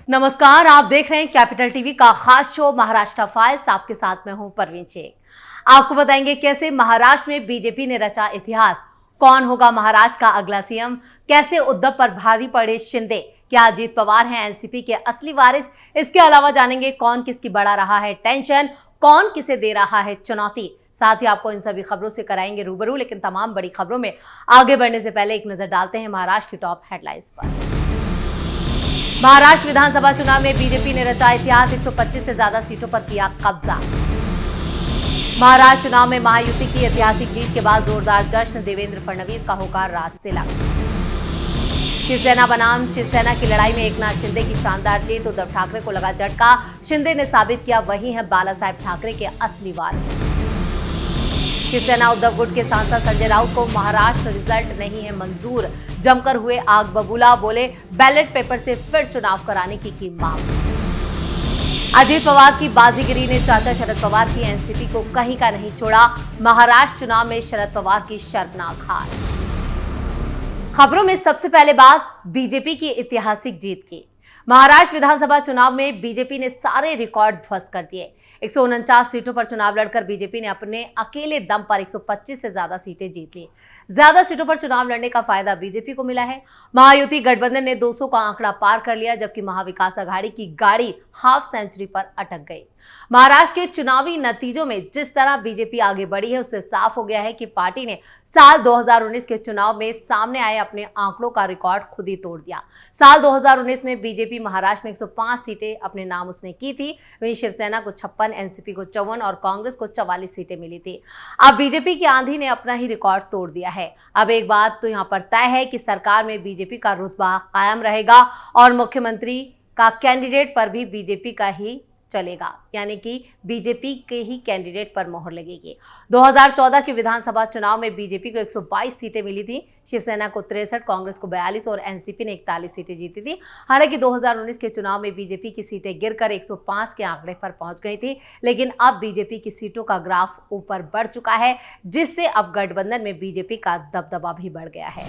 नमस्कार, आप देख रहे हैं कैपिटल टीवी का खास शो महाराष्ट्र फाइल्स। आपके साथ मैं हूं परवीन शेख। आपको बताएंगे कैसे महाराष्ट्र में बीजेपी ने रचा इतिहास, कौन होगा महाराष्ट्र का अगला सीएम, कैसे उद्धव पर भारी पड़े शिंदे, क्या अजीत पवार हैं एनसीपी के असली वारिस। इसके अलावा जानेंगे कौन किसकी बढ़ा रहा है टेंशन, कौन किसे दे रहा है चुनौती। साथ ही आपको इन सभी खबरों से कराएंगे रूबरू। लेकिन तमाम बड़ी खबरों में आगे बढ़ने से पहले एक नजर डालते हैं महाराष्ट्र की टॉप हेडलाइंस पर। महाराष्ट्र विधानसभा चुनाव में बीजेपी ने रचा इतिहास, 125 से ज्यादा सीटों पर किया कब्जा। महाराष्ट्र चुनाव में महायुति की ऐतिहासिक जीत के बाद जोरदार जश्न, देवेंद्र फडणवीस का होगा राज तिलक। शिवसेना बनाम शिवसेना की लड़ाई में एकनाथ शिंदे की शानदार जीत, उद्धव ठाकरे को लगा झटका। शिंदे ने साबित किया वही है बालासाहेब ठाकरे के असली वारिस। शिवसेना उद्धव गुट के सांसद संजय राउत को महाराष्ट्र रिजल्ट नहीं है मंजूर, जमकर हुए आग बबूला, बोले बैलेट पेपर से फिर चुनाव कराने की मांग। अजीत पवार की बाजीगिरी ने चाचा शरद पवार की एनसीपी को कहीं का नहीं छोड़ा, महाराष्ट्र चुनाव में शरद पवार की शर्मनाक हार। खबरों में सबसे पहले बात बीजेपी की ऐतिहासिक जीत की। महाराष्ट्र विधानसभा चुनाव में बीजेपी ने सारे रिकॉर्ड ध्वस्त कर दिए। 149 सीटों पर चुनाव लड़कर बीजेपी ने अपने अकेले दम पर 125 से ज्यादा सीटें जीत ली। ज्यादा सीटों पर चुनाव लड़ने का फायदा बीजेपी को मिला है। महायुति गठबंधन ने 200 का आंकड़ा पार कर लिया, जबकि महाविकास आघाड़ी की गाड़ी हाफ सेंचुरी पर अटक गई। महाराष्ट्र के चुनावी नतीजों में जिस तरह बीजेपी आगे बढ़ी है, उससे साफ हो गया है कि पार्टी ने साल 2019 के चुनाव में सामने आए अपने आंकड़ों का रिकॉर्ड खुद ही तोड़ दिया। साल 2019 में बीजेपी महाराष्ट्र में 105 सीटें अपने नाम उसने की थी, वहीं शिवसेना को 56, एनसीपी को 54 और कांग्रेस को 44 सीटें मिली थी। अब बीजेपी की आंधी ने अपना ही रिकॉर्ड तोड़ दिया है। अब एक बात तो यहां पर तय है कि सरकार में बीजेपी का रुतबा कायम रहेगा और मुख्यमंत्री का कैंडिडेट पर भी बीजेपी का ही चलेगा, यानी कि बीजेपी के ही कैंडिडेट पर मोहर लगेगी। 2014 के विधानसभा चुनाव में बीजेपी को 122 सीटें मिली थी, शिवसेना को 63, कांग्रेस को 42 और एनसीपी ने 41 सीटें जीती थी। हालांकि 2019 के चुनाव में बीजेपी की सीटें गिरकर 105 के आंकड़े पर पहुंच गई थी, लेकिन अब बीजेपी की सीटों का ग्राफ ऊपर बढ़ चुका है, जिससे अब गठबंधन में बीजेपी का दबदबा भी बढ़ गया है।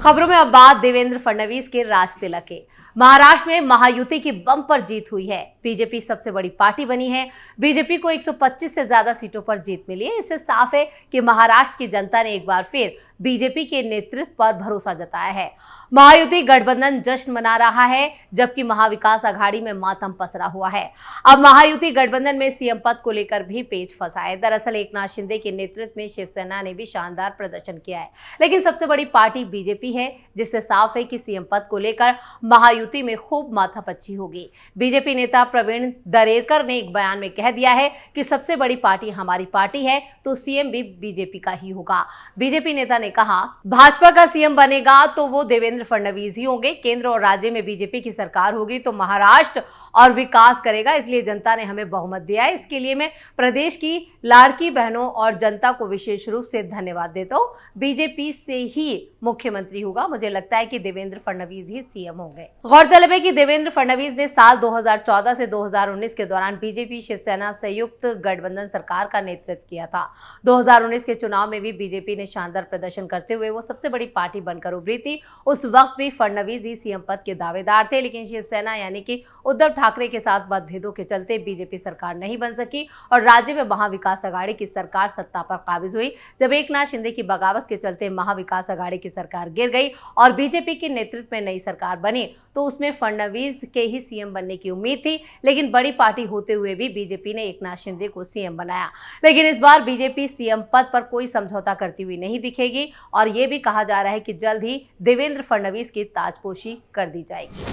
खबरों में अब बात देवेंद्र फडणवीस के राज तिलक के। महाराष्ट्र में महायुति की बम्पर जीत हुई है, बीजेपी सबसे बड़ी पार्टी बनी है। बीजेपी को 125 से ज्यादा सीटों पर जीत मिली है। इससे साफ है कि महाराष्ट्र की जनता ने एक बार फिर बीजेपी के नेतृत्व पर भरोसा जताया है। महायुति गठबंधन जश्न मना रहा है, जबकि महाविकास आघाड़ी में मातम पसरा हुआ है। अब महायुति गठबंधन में सीएम पद को लेकर भी पेच फंसा है। दरअसल एकनाथ शिंदे के नेतृत्व में शिवसेना ने भी शानदार प्रदर्शन किया है, लेकिन सबसे बड़ी पार्टी बीजेपी है, जिससे साफ है कि सीएम पद को लेकर महायुति में खूब माथापच्ची होगी। बीजेपी नेता प्रवीण दरेकर ने एक बयान में कह दिया है कि सबसे बड़ी पार्टी हमारी पार्टी है, तो सीएम भी बीजेपी का ही होगा। बीजेपी नेता ने कहा, भाजपा का सीएम बनेगा तो वो देवेंद्र फडणवीस ही होंगे। केंद्र और राज्य में बीजेपी की सरकार होगी तो महाराष्ट्र और विकास करेगा, इसलिए जनता ने हमें बहुमत दिया है। इसके लिए मैं प्रदेश की लाड़की बहनों और जनता को विशेष रूप से धन्यवाद देता हूँ। बीजेपी से ही मुख्यमंत्री होगा, मुझे लगता है कि देवेंद्र फडणवीस ही सीएम होंगे। गौरतलब है कि देवेंद्र फडणवीस ने साल 2014 से 2019 के दौरान बीजेपी शिवसेना संयुक्त गठबंधन सरकार का नेतृत्व किया था। 2019 के चुनाव में भी बीजेपी ने शानदार प्रदर्शन करते हुए वो सबसे बड़ी पार्टी बनकर उभरी थी। उस वक्त भी फडणवीस ही सीएम पद के दावेदार थे, लेकिन शिवसेना यानी कि उद्धव ठाकरे के साथ मतभेदों के चलते बीजेपी सरकार नहीं बन सकी और राज्य में महाविकास आघाड़ी की सरकार सत्ता पर काबिज हुई। जब एकनाथ शिंदे की बगावत के चलते महाविकास आघाड़ी की सरकार गिर गई और बीजेपी के नेतृत्व में नई सरकार बनी, तो उसमें फडणवीस के ही सीएम बनने की उम्मीद थी, लेकिन बड़ी पार्टी होते हुए भी बीजेपी ने एकनाथ शिंदे को सीएम बनाया। लेकिन इस बार बीजेपी सीएम पद पर कोई समझौता करती हुई नहीं दिखेगी और यह भी कहा जा रहा है कि जल्द ही देवेंद्र फडणवीस की ताजपोशी कर दी जाएगी।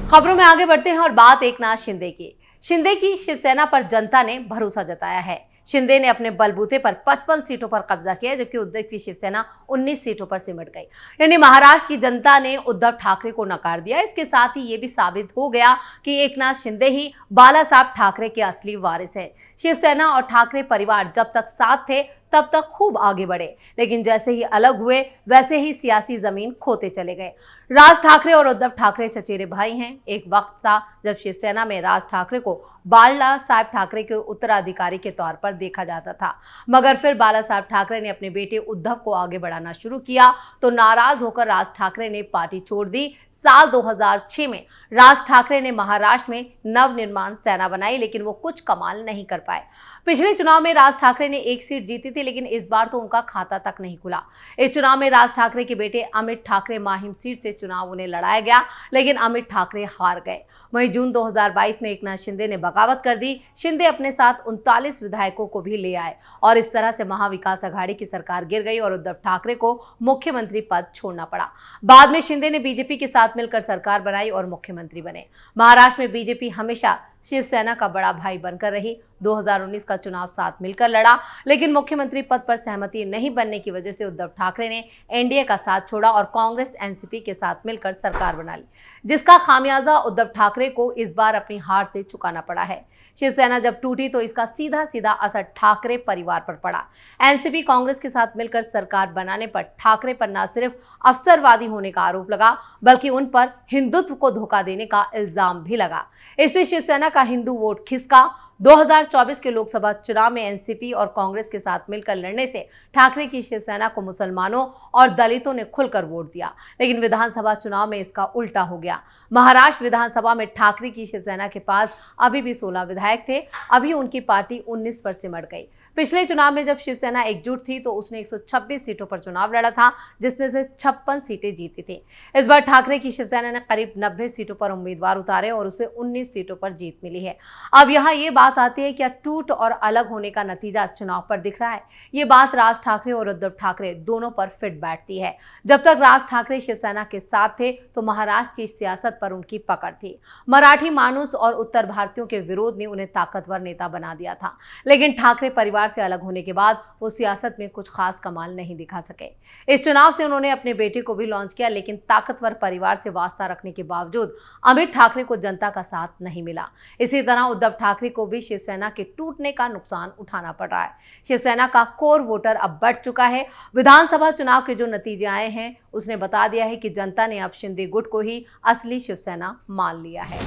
खबरों में आगे बढ़ते हैं और बात एकनाथ शिंदे की। शिंदे की शिवसेना पर जनता ने भरोसा जताया है। शिंदे ने अपने बलबूते पर 55 सीटों पर कब्जा किया, जबकि उद्धव की शिवसेना 19 सीटों पर सिमट गई। यानी महाराष्ट्र की जनता ने उद्धव ठाकरे को नकार दिया। इसके साथ ही ये भी साबित हो गया कि एकनाथ शिंदे ही बालासाहेब ठाकरे के असली वारिस हैं। शिवसेना और ठाकरे परिवार जब तक साथ थे तब तक खूब आगे बढ़े, लेकिन जैसे ही अलग हुए वैसे ही सियासी जमीन खोते चले गए। राज ठाकरे और उद्धव ठाकरे चचेरे भाई हैं। एक वक्त था जब शिवसेना में राज ठाकरे को बाला साहब ठाकरे के उत्तराधिकारी के तौर पर देखा जाता था, मगर फिर बाला साहब ठाकरे ने अपने बेटे उद्धव को आगे बढ़ाना शुरू किया तो नाराज होकर राज ठाकरे ने पार्टी छोड़ दी। साल 2006 में राज ठाकरे ने महाराष्ट्र में नवनिर्माण सेना बनाई, लेकिन वो कुछ कमाल नहीं कर पाए। पिछले चुनाव में राज ठाकरे ने एक सीट जीती थी, लेकिन इस बार तो उनका खाता तक नहीं खुला। इस चुनाव में राज ठाकरे के बेटे अमित ठाकरे माहिम सीट से चुनाव उन्हें लड़ाया गया, लेकिन अमित ठाकरे हार गए। वहीं जून 2022 में एकनाथ शिंदे ने बगावत कर दी। शिंदे अपने साथ 39 विधायकों को भी ले आए और इस तरह से महाविकास आघाड़ी की सरकार गिर गई और उद्धव ठाकरे को मुख्यमंत्री पद छोड़ना पड़ा। बाद में शिंदे ने बीजेपी के साथ मिलकर सरकार बनाई और मुख्यमंत्री बने। महाराष्ट्र में बीजेपी हमेशा शिवसेना का बड़ा भाई बनकर रही। 2019 का चुनाव साथ मिलकर लड़ा, लेकिन मुख्यमंत्री पद पर सहमति नहीं बनने की वजह से उद्धव ठाकरे ने एनडीए का साथ छोड़ा और कांग्रेस एनसीपी के साथ मिलकर सरकार बना ली, जिसका खामियाजा उद्धव ठाकरे को इस बार अपनी हार से चुकाना पड़ा है। शिवसेना जब टूटी तो इसका सीधा सीधा असर ठाकरे परिवार पर पड़ा। एनसीपी कांग्रेस के साथ मिलकर सरकार बनाने पर ठाकरे पर न सिर्फ अवसरवादी होने का आरोप लगा, बल्कि उन पर हिंदुत्व को धोखा देने का इल्जाम भी लगा। इससे शिवसेना का हिंदू वोट खिसका। 2024 के लोकसभा चुनाव में एनसीपी और कांग्रेस के साथ मिलकर लड़ने से ठाकरे की शिवसेना को मुसलमानों और दलितों ने खुलकर वोट दिया, लेकिन विधानसभा चुनाव में इसका उल्टा हो गया। महाराष्ट्र विधानसभा में ठाकरे की शिवसेना के पास अभी भी 16 विधायक थे, अभी उनकी पार्टी 19 पर सिमट गई। पिछले चुनाव में जब शिवसेना एकजुट थी तो उसने 126 सीटों पर चुनाव लड़ा था, जिसमें से 56 सीटें जीती थी। इस बार ठाकरे की शिवसेना ने करीब 90 सीटों पर उम्मीदवार उतारे और उसे 19 सीटों पर जीत मिली है। अब यहाँ ये बात आती है, क्या टूट और अलग होने का नतीजा चुनाव पर दिख रहा है? ये बात राज ठाकरे और उद्धव ठाकरे दोनों पर फिट बैठती है। जब तक राज ठाकरे शिवसेना के साथ थे तो महाराष्ट्र की सियासत पर उनकी पकड़ थी। मराठी मानुस और उत्तर भारतीयों के विरोध ने उन्हें ताकतवर नेता बना दिया था, लेकिन ठाकरे परिवार से अलग होने के बाद वो सियासत में कुछ खास कमाल नहीं दिखा सके। इस चुनाव से उन्होंने अपने बेटे को भी लॉन्च किया, लेकिन ताकतवर परिवार से वास्ता रखने के बावजूद अमित ठाकरे को जनता का साथ नहीं मिला। इसी तरह उद्धव ठाकरे को भी शिवसेना के टूटने का नुकसान उठाना पड़ रहा है। शिवसेना का कोर वोटर अब बढ़ चुका है। विधानसभा चुनाव के जो नतीजे आए हैं उसने बता दिया है कि जनता ने अब शिंदे गुट को ही असली शिवसेना मान लिया है।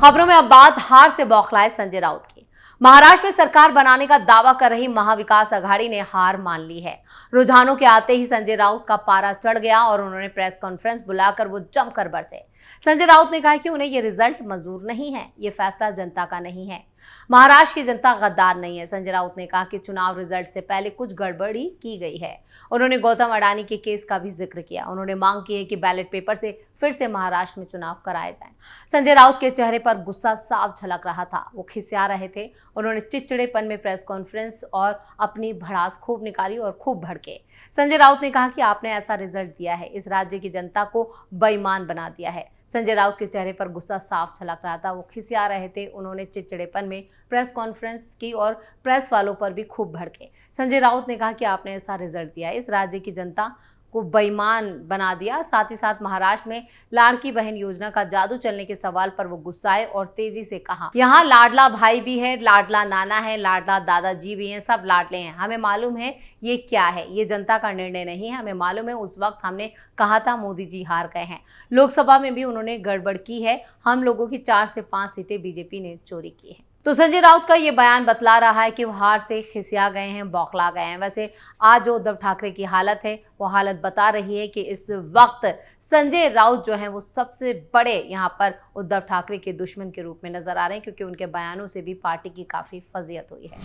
खबरों में अब बात हार से बौखलाए संजय राउत की। महाराष्ट्र में सरकार बनाने का दावा कर रही महाविकास आघाड़ी ने हार मान ली है। रुझानों के आते ही संजय राउत का पारा चढ़ गया और उन्होंने प्रेस कॉन्फ्रेंस बुलाकर वो जमकर बरसे। संजय राउत ने कहा कि उन्हें ये रिजल्ट मंजूर नहीं है, ये फैसला जनता का नहीं है। महाराष्ट्र की जनता गद्दार नहीं है। संजय राउत ने कहा कि चुनाव रिजल्ट से पहले कुछ गड़बड़ी की गई है। उन्होंने गौतम अडानी के केस का भी जिक्र किया। उन्होंने मांग की है कि बैलेट पेपर से फिर से महाराष्ट्र में चुनाव कराए जाएं। संजय राउत के चेहरे पर गुस्सा साफ झलक रहा था, वो खिसिया रहे थे। उन्होंने चिड़चिड़ेपन में प्रेस कॉन्फ्रेंस और अपनी भड़ास खूब निकाली और खूब भड़के। संजय राउत ने कहा कि आपने ऐसा रिजल्ट दिया है, इस राज्य की जनता को बेईमान बना दिया है। संजय राउत के चेहरे पर गुस्सा साफ झलक रहा था, वो खिसिया रहे थे। उन्होंने चिड़चिड़ेपन में प्रेस कॉन्फ्रेंस की और प्रेस वालों पर भी खूब भड़के। संजय राउत ने कहा कि आपने ऐसा रिजल्ट दिया, इस राज्य की जनता को बेईमान बना दिया। साथ ही साथ महाराष्ट्र में लाड़की बहन योजना का जादू चलने के सवाल पर वो गुस्साए और तेजी से कहा, यहाँ लाडला भाई भी है, लाडला नाना है, लाडला दादाजी भी हैं, सब लाडले हैं। हमें मालूम है ये क्या है, ये जनता का निर्णय नहीं है। हमें मालूम है उस वक्त हमने कहा था मोदी जी हार गए हैं। लोकसभा में भी उन्होंने गड़बड़ की है। हम लोगों की 4 से 5 सीटें बीजेपी ने चोरी की है। तो संजय राउत का ये बयान बतला रहा है कि वो हार से खिसिया गए हैं, बौखला गए हैं। वैसे आज जो उद्धव ठाकरे की हालत है वो हालत बता रही है कि इस वक्त संजय राउत जो हैं वो सबसे बड़े यहाँ पर उद्धव ठाकरे के दुश्मन के रूप में नजर आ रहे हैं, क्योंकि उनके बयानों से भी पार्टी की काफी फजीयत हुई है।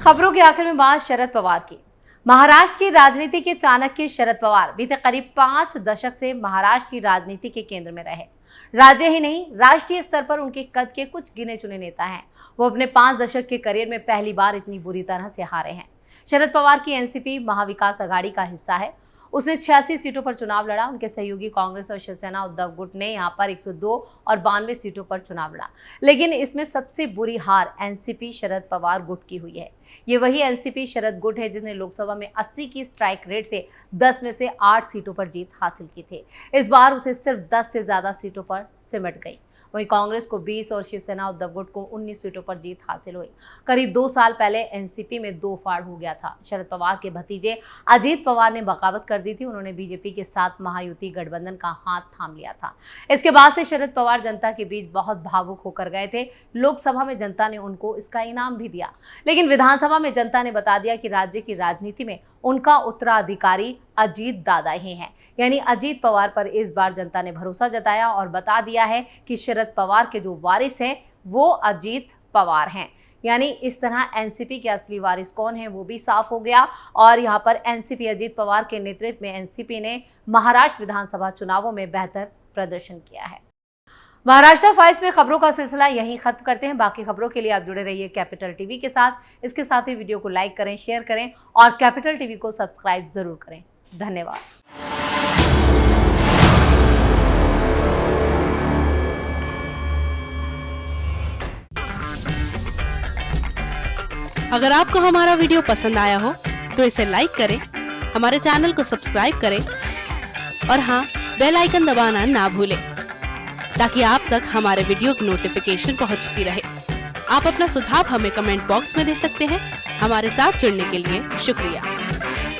खबरों के आखिर में बात शरद पवार की। महाराष्ट्र की राजनीति के चाणक्य शरद पवार बीते करीब 5 दशक से महाराष्ट्र की राजनीति के केंद्र में रहे। राज्य ही नहीं, राष्ट्रीय स्तर पर उनके कद के कुछ गिने चुने नेता हैं। वो अपने 5 दशक के करियर में पहली बार इतनी बुरी तरह से हारे हैं। शरद पवार की एनसीपी महाविकास आघाड़ी का हिस्सा है। उसने 86 सीटों पर चुनाव लड़ा। उनके सहयोगी कांग्रेस और शिवसेना उद्धव गुट ने यहाँ पर 102 और 92 सीटों पर चुनाव लड़ा, लेकिन इसमें सबसे बुरी हार एनसीपी शरद पवार गुट की हुई है। ये वही एनसीपी शरद गुट है जिसने लोकसभा में 80 की स्ट्राइक रेट से 10 में से 8 सीटों पर जीत हासिल की थी। इस बार उसे सिर्फ 10 से ज्यादा सीटों पर सिमट गई। वहीं कांग्रेस को 20 और शिवसेना उद्धव गुट को 19 सीटों पर जीत हासिल हुई। करीब 2 साल पहले एनसीपी में 2 फाड़ हो गया था। शरद पवार के भतीजे अजीत पवार ने बगावत कर दी थी। उन्होंने बीजेपी के साथ महायुति गठबंधन का हाथ थाम लिया था। इसके बाद से शरद पवार जनता के बीच बहुत भावुक होकर गए थे। लोकसभा में जनता ने उनको इसका इनाम भी दिया, लेकिन विधानसभा में जनता ने बता दिया कि राज्य की राजनीति में उनका उत्तराधिकारी अजीत दादा ही हैं। यानी अजीत पवार पर इस बार जनता ने भरोसा जताया और बता दिया है कि शरद पवार के जो वारिस हैं वो अजीत पवार हैं। यानी इस तरह एनसीपी के असली वारिस कौन है वो भी साफ हो गया। और यहाँ पर एनसीपी अजीत पवार के नेतृत्व में एनसीपी ने महाराष्ट्र विधानसभा चुनावों में बेहतर प्रदर्शन किया है। महाराष्ट्र फाइल्स में खबरों का सिलसिला यहीं खत्म करते हैं। बाकी खबरों के लिए आप जुड़े रहिए कैपिटल टीवी के साथ। इसके साथ ही वीडियो को लाइक करें, शेयर करें और कैपिटल टीवी को सब्सक्राइब जरूर करें। धन्यवाद। अगर आपको हमारा वीडियो पसंद आया हो तो इसे लाइक करें, हमारे चैनल को सब्सक्राइब करें और हाँ, बेल आइकन दबाना ना भूलें ताकि आप तक हमारे वीडियो की नोटिफिकेशन पहुंचती रहे। आप अपना सुझाव हमें कमेंट बॉक्स में दे सकते हैं। हमारे साथ जुड़ने के लिए शुक्रिया।